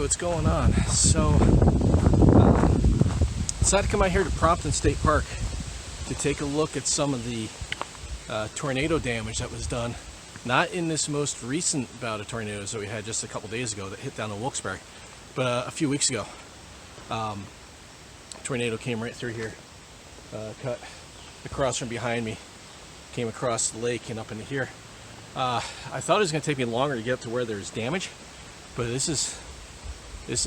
what's going on? So, decided to come out here to Prompton State Park to take a look at some of the tornado damage that was done. Not in this most recent bout of tornadoes that we had just a couple days ago that hit down in Wilkes-Barre, but a few weeks ago. Tornado came right through here, cut across from behind me, came across the lake and up into here. I thought it was going to take me longer to get up to where there's damage, but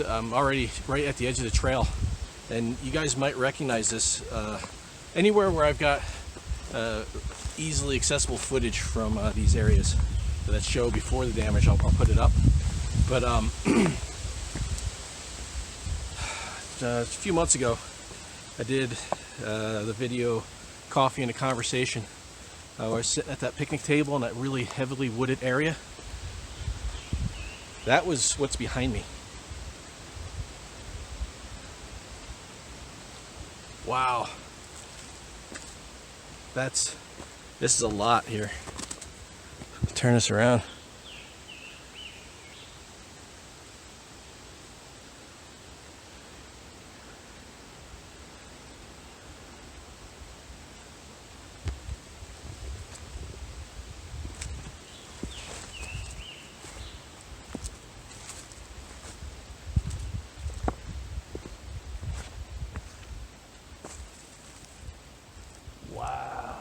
I'm already right at the edge of the trail, and you guys might recognize this. Anywhere where I've got easily accessible footage from these areas that show before the damage, I'll put it up. But a few months ago, I did the video Coffee and a Conversation, where I was sitting at that picnic table in that really heavily wooded area. That was what's behind me. Wow. This is a lot here. Turn this around. Wow.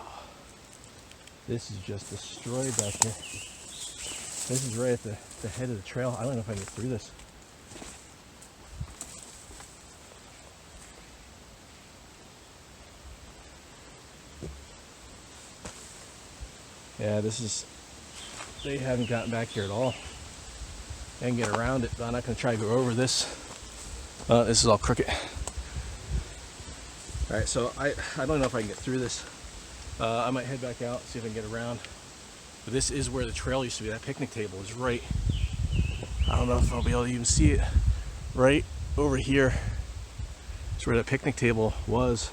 This is just destroyed back here. This is right at the head of the trail. I don't know if I can get through this. Yeah, they haven't gotten back here at all. I can get around it, but I'm not going to try to go over this. This is all crooked. Alright, so I don't know if I can get through this. I might head back out, see if I can get around. But this is where the trail used to be. That picnic table is right, I don't know if I'll be able to even see it, right over here. It's where that picnic table was.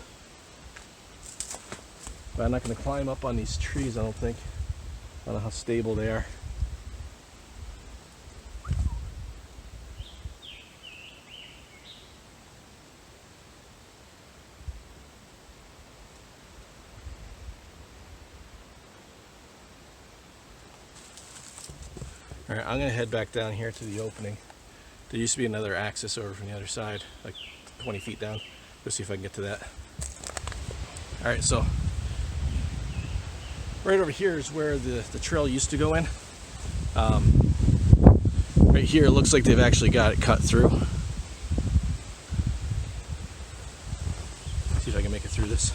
But I'm not going to climb up on these trees, I don't think. I don't know how stable they are. Alright, I'm going to head back down here to the opening. There used to be another access over from the other side, like 20 feet down. Let's see if I can get to that. Alright, so right over here is where the trail used to go in. Right here, it looks like they've actually got it cut through. See if I can make it through this.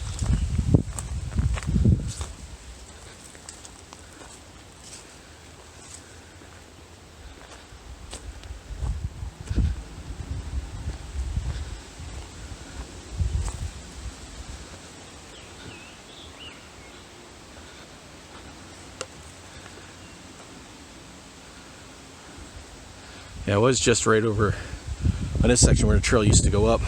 Yeah, it was just right over on this section where the trail used to go up.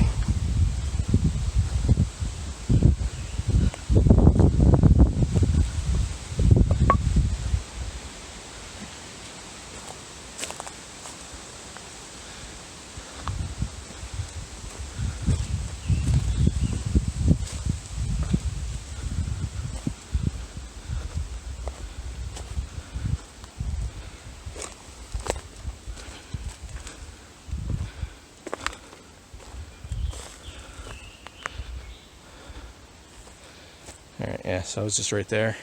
Alright, yeah, so I was just right there.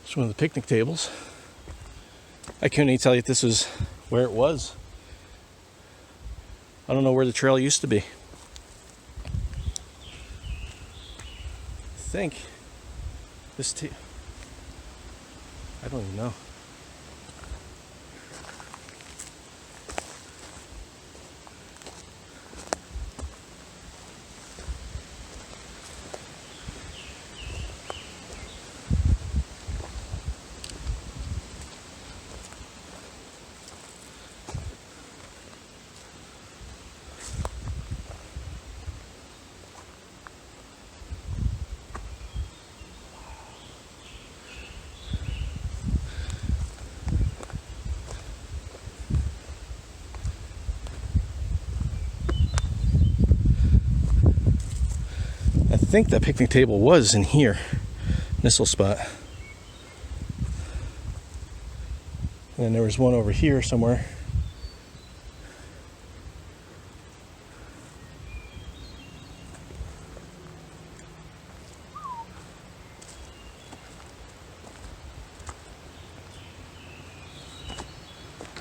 It's one of the picnic tables. I couldn't even tell you if this was where it was. I don't know where the trail used to be. I think this I don't even know. think that picnic table was in here, this little spot. And then there was one over here somewhere.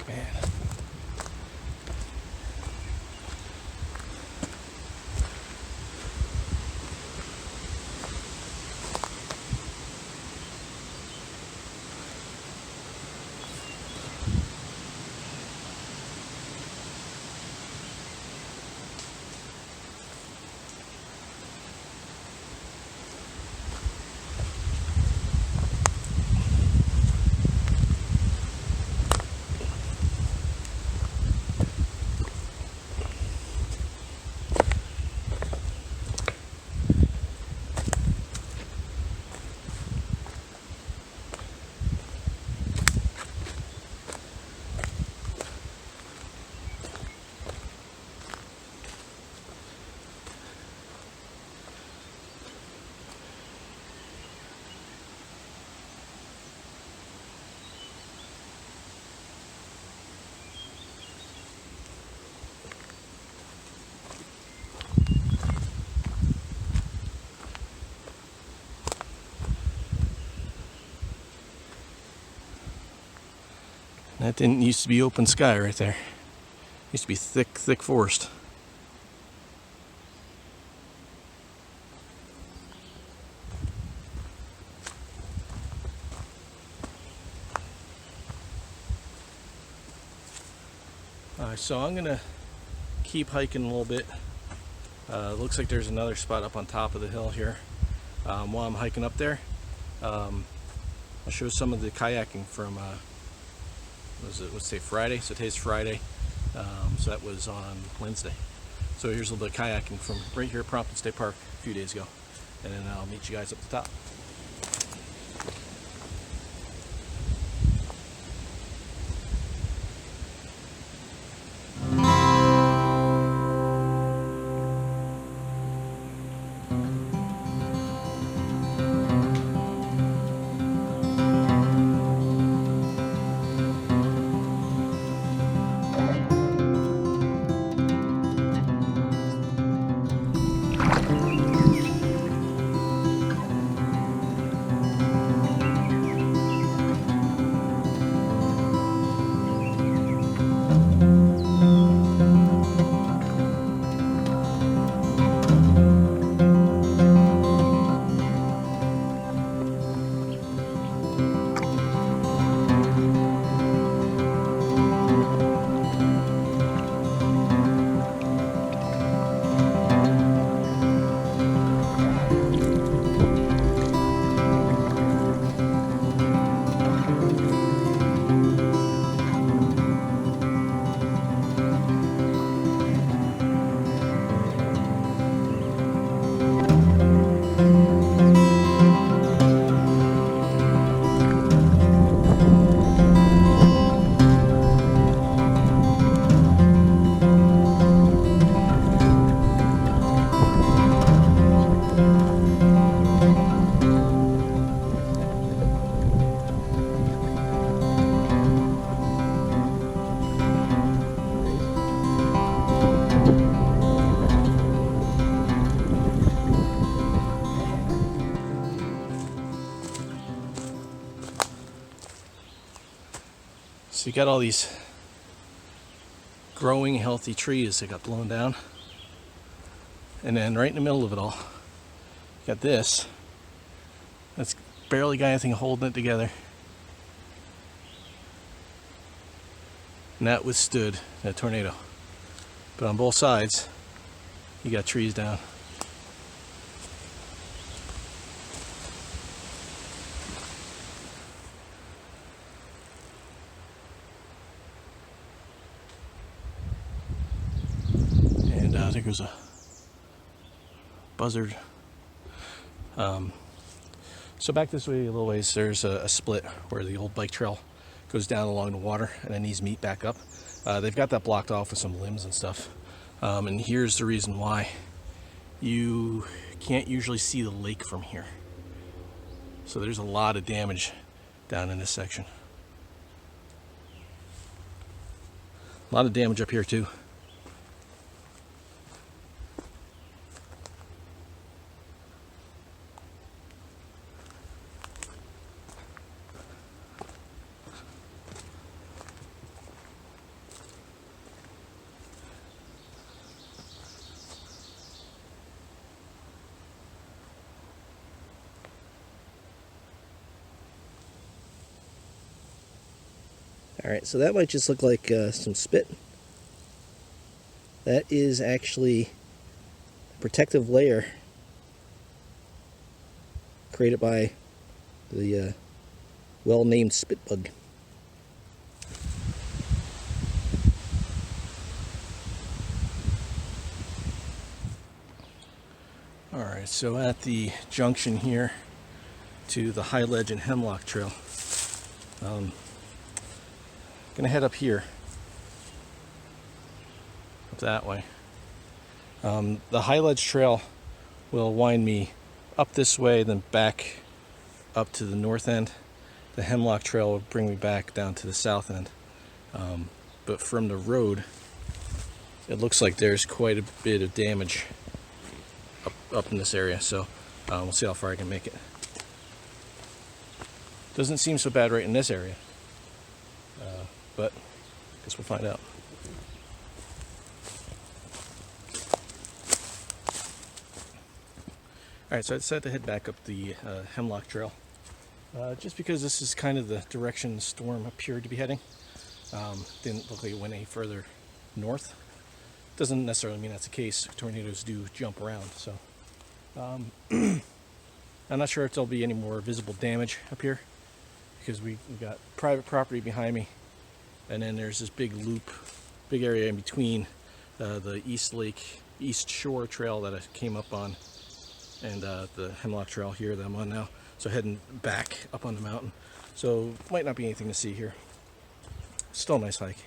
Man. That didn't used to be open sky right there. Used to be thick, thick forest. Alright, so I'm gonna keep hiking a little bit. Looks like there's another spot up on top of the hill here. While I'm hiking up there, I'll show some of the kayaking from let's say Friday. So today's Friday, so that was on Wednesday. So here's a little bit of kayaking from right here at Prompton State Park a few days ago, and then I'll meet you guys up the top. So you got all these growing healthy trees that got blown down, and then right in the middle of it all you got this that's barely got anything holding it together, and that withstood that tornado. But on both sides you got trees down. I think there's a buzzard. So back this way a little ways, there's a split where the old bike trail goes down along the water, and then these meet back up. They've got that blocked off with some limbs and stuff. And here's the reason why. You can't usually see the lake from here. So there's a lot of damage down in this section. A lot of damage up here too. Alright, so that might just look like some spit. That is actually a protective layer created by the well-named spit bug. Alright, so at the junction here to the High Ledge and Hemlock Trail, gonna head up here, up that way. The High Ledge Trail will wind me up this way, then back up to the north end. The Hemlock Trail will bring me back down to the south end. But from the road, it looks like there's quite a bit of damage up in this area, so we'll see how far I can make it. Doesn't seem so bad right in this area. But I guess we'll find out. Alright, so I decided to head back up the Hemlock Trail. Just because this is kind of the direction the storm appeared to be heading. Didn't look like it went any further north. Doesn't necessarily mean that's the case. Tornadoes do jump around, so. I'm not sure if there'll be any more visible damage up here, because we've got private property behind me. And then there's this big loop, big area in between the East Shore Trail that I came up on and the Hemlock Trail here that I'm on now. So heading back up on the mountain. So might not be anything to see here. Still a nice hike.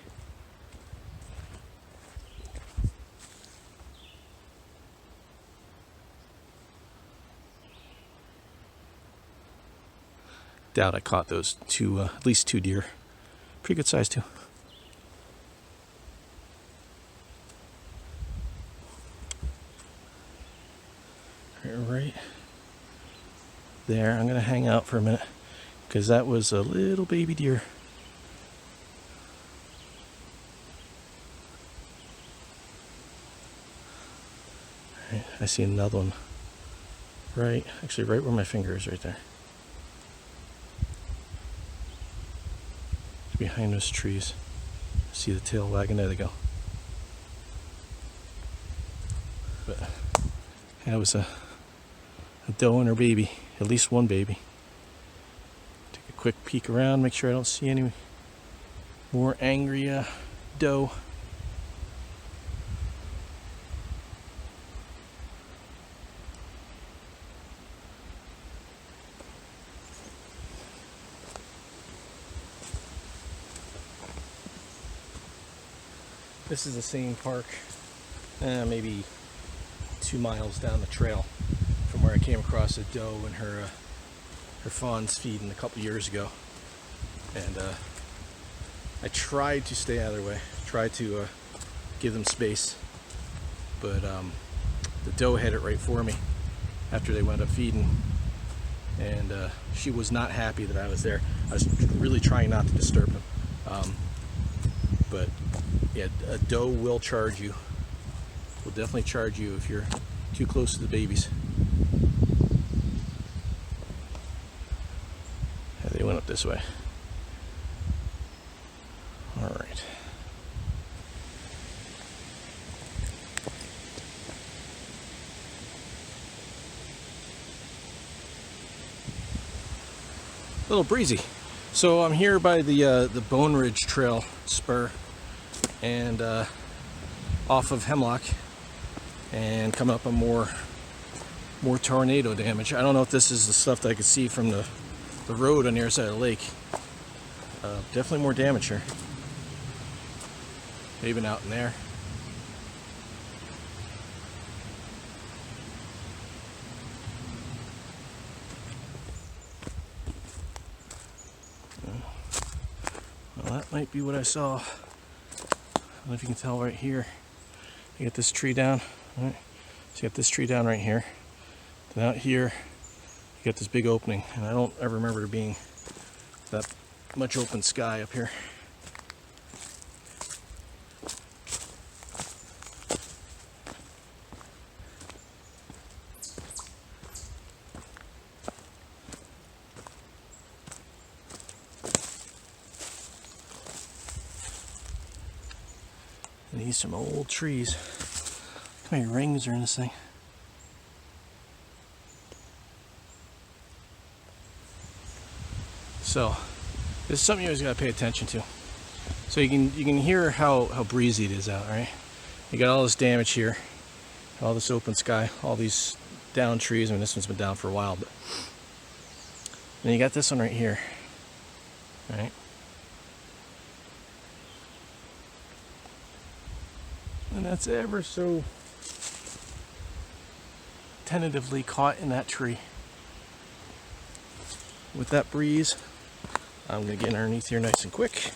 Doubt I caught those two, at least 2 deer. Pretty good size too. Right there, I'm gonna hang out for a minute because that was a little baby deer. Right, I see another one. Right, actually right where my finger is, right there. Behind those trees. See the tail wagging, there they go. But that was a doe and her baby, at least one baby. Take a quick peek around, make sure I don't see any more angry doe. This is the same park, maybe 2 miles down the trail from where I came across a doe and her fawns feeding a couple years ago. And I tried to stay out of their way, tried to give them space, but the doe had it right for me after they went up feeding, and she was not happy that I was there. I was really trying not to disturb them. But yeah, a doe will charge you. Will definitely charge you if you're too close to the babies. Yeah, they went up this way. All right. A little breezy. So I'm here by the Bone Ridge Trail spur, and off of Hemlock, and coming up on more tornado damage. I don't know if this is the stuff that I could see from the road on the other side of the lake. Definitely more damage here. Even out in there. that might be what I saw. I don't know if you can tell right here. You get this tree down, right? So you got this tree down right here. Then out here, you got this big opening, and I don't ever remember there being that much open sky up here. And these some old trees. Look how many rings are in this thing. So this is something you always gotta pay attention to. So you can hear how breezy it is out, right? You got all this damage here, all this open sky, all these down trees. I mean, this one's been down for a while, but then you got this one right here, right? And that's ever so tentatively caught in that tree. With that breeze, I'm going to get underneath here nice and quick.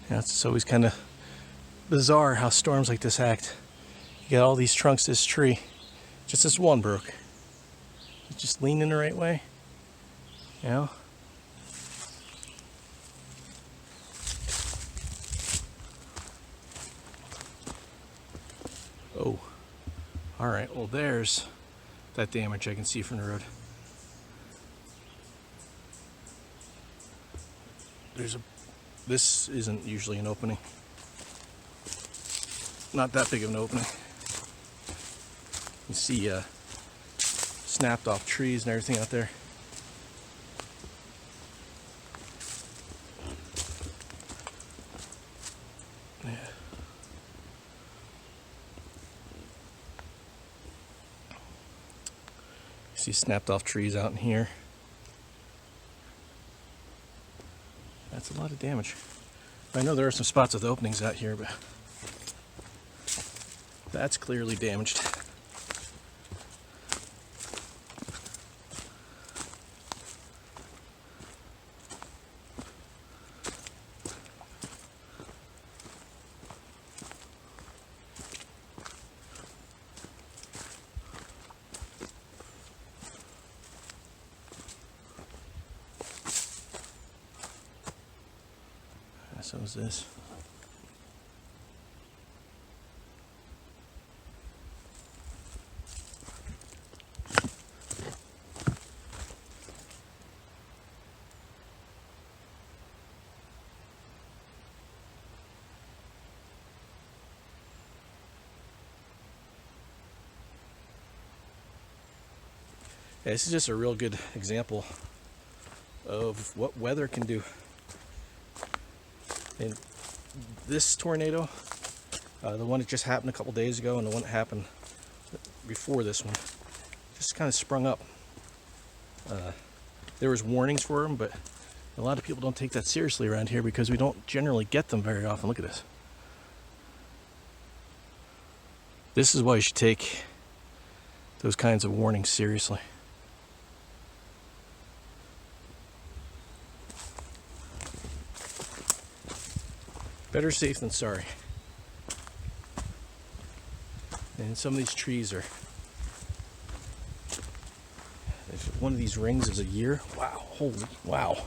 Yeah, it's always kind of bizarre how storms like this act. You got all these trunks, this tree, just this one broke. It's just leaning the right way, you know? Oh, all right, well there's that damage I can see from the road. This isn't usually an opening. Not that big of an opening. You see snapped off trees and everything out there. Yeah. You see snapped off trees out in here. That's a lot of damage. I know there are some spots with openings out here, but that's clearly damaged. So is this. Yeah, this is just a real good example of what weather can do. And this tornado, the one that just happened a couple days ago and the one that happened before this one, just kind of sprung up. There was warnings for them, but a lot of people don't take that seriously around here because we don't generally get them very often. Look at this. This is why you should take those kinds of warnings seriously. Better safe than sorry. And some of these trees are... If one of these rings is a year. Wow, holy, wow.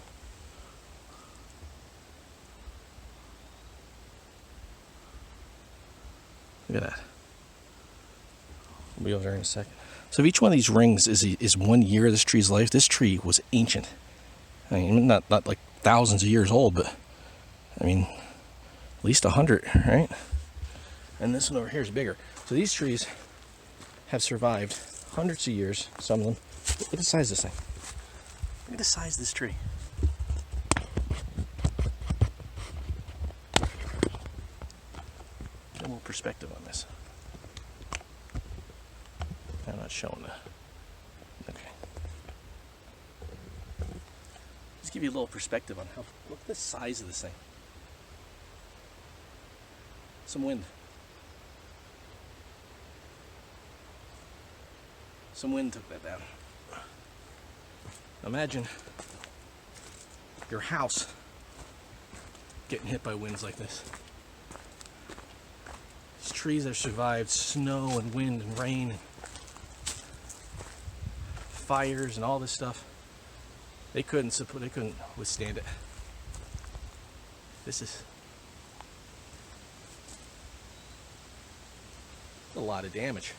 Look at that. We'll be over there in a second. So if each one of these rings is 1 year of this tree's life, this tree was ancient. I mean, not like thousands of years old, but I mean, at least 100, right? And this one over here is bigger. So these trees have survived hundreds of years, some of them. Look at the size of this thing. Look at the size of this tree. Get a little perspective on this. I'm not showing that. Okay. Just give you a little perspective on how, look at the size of this thing. Some wind. Some wind took that down. Imagine your house getting hit by winds like this. These trees have survived snow and wind and rain and fires and all this stuff. They couldn't withstand it. This is a lot of damage.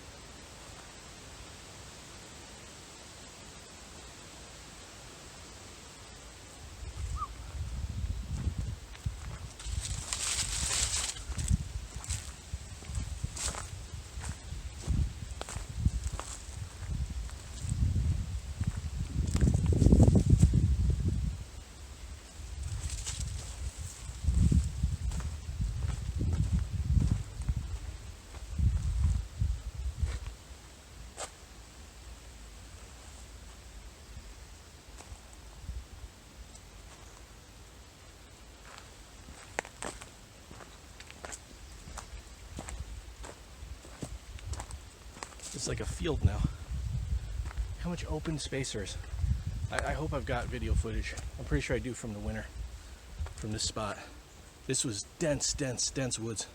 It's like a field now. How much open space there is. I hope I've got video footage. I'm pretty sure I do from the winter, from this spot. This was dense, dense, dense woods.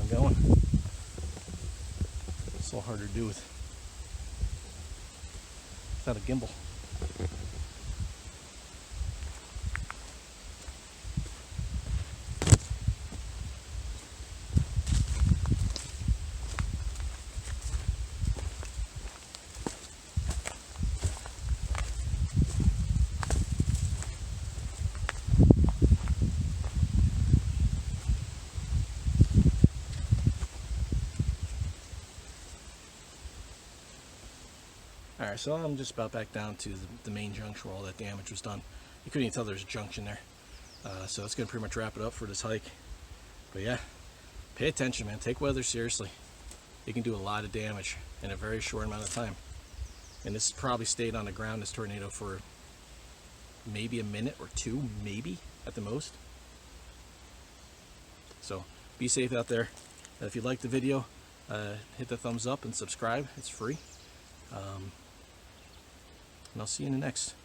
Going. It's a little harder to do without a gimbal. Alright, so I'm just about back down to the main junction where all that damage was done. You couldn't even tell there's a junction there. So that's going to pretty much wrap it up for this hike. But yeah, pay attention, man. Take weather seriously. It can do a lot of damage in a very short amount of time. And this probably stayed on the ground, this tornado, for maybe a minute or two, maybe, at the most. So be safe out there. If you liked the video, hit the thumbs up and subscribe. It's free. And I'll see you in the next.